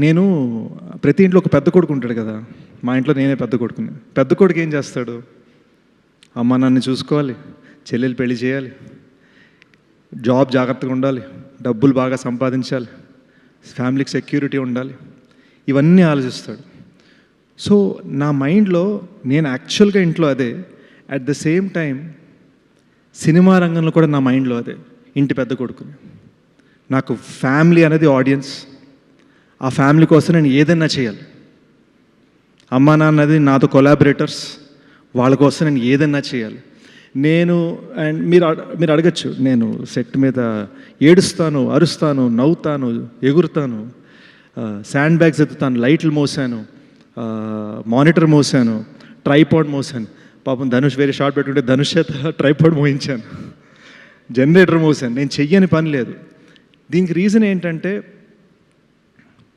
నేను ప్రతి ఇంట్లో ఒక పెద్ద కొడుకు ఉంటాడు కదా, మా ఇంట్లో నేనే పెద్ద కొడుకుని. పెద్ద కొడుకు ఏం చేస్తాడు? అమ్మ నన్ను చూసుకోవాలి, చెల్లెలు పెళ్లి చేయాలి, జాబ్ జాగ్రత్తగా ఉండాలి, డబ్బులు బాగా సంపాదించాలి, ఫ్యామిలీకి సెక్యూరిటీ ఉండాలి, ఇవన్నీ ఆలోచిస్తాడు. సో నా మైండ్లో నేను యాక్చువల్గా ఇంట్లో అదే, at the same time cinema రంగంలో కూడా నా మైండ్లో అదే. ఇంటి పెద్ద కొడుకుని, నాకు ఫ్యామిలీ అనేది ఆడియన్స్. ఆ ఫ్యామిలీ కోసం నేను ఏదైనా చేయాలి. అమ్మా నాన్నది నాతో కొలాబరేటర్స్, వాళ్ళ కోసం నేను ఏదైనా చేయాలి. అండ్ మీరు అడగచ్చు, నేను సెట్ మీద ఏడుస్తాను, అరుస్తాను, నవ్వుతాను, ఎగురుతాను, శాండ్ బ్యాగ్స్ ఎత్తుతాను, లైట్లు మోసాను, మానిటర్ మోసాను, ట్రైపాడ్ మోసాను. పాపం ధనుష్ వేరే షార్ట్ పెట్టుకుంటే ధనుష్ చేత ట్రైపాడ్ మోయించాను, జనరేటర్ మోసాను. నేను చెయ్యని పని లేదు. దీనికి రీజన్ ఏంటంటే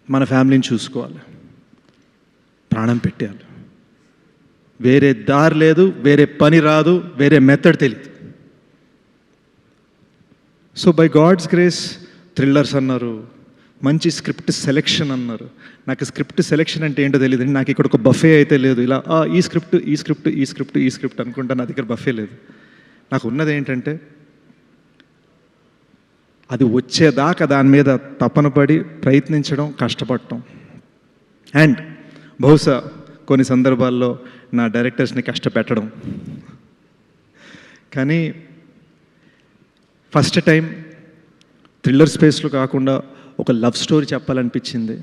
మన ఫ్యామిలీని చూసుకోవాలి, ప్రాణం పెట్టేయాలి. వేరే దారి లేదు, వేరే పని రాదు, వేరే మెథడ్ తెలియదు. So by God's grace thrillers అన్నారు, మంచి స్క్రిప్ట్ సెలెక్షన్ అన్నారు. నాకు స్క్రిప్ట్ సెలెక్షన్ అంటే ఏంటో తెలియదు. నాకు ఇక్కడ ఒక బఫే అయితే లేదు, ఇలా ఈ స్క్రిప్ట్ అనుకుంటా. నా దగ్గర బఫే లేదు. నాకు ఉన్నది ఏంటంటే అది వచ్చేదాకా దాని మీద తపన పడి ప్రయత్నించడం, కష్టపడటం. అండ్ బహుశా కొన్ని సందర్భాల్లో నా డైరెక్టర్స్ని కష్టపెట్టడం. కానీ ఫస్ట్ టైం థ్రిల్లర్ స్పేస్లో కాకుండా ఒక లవ్ స్టోరీ చెప్పాలనిపించింది.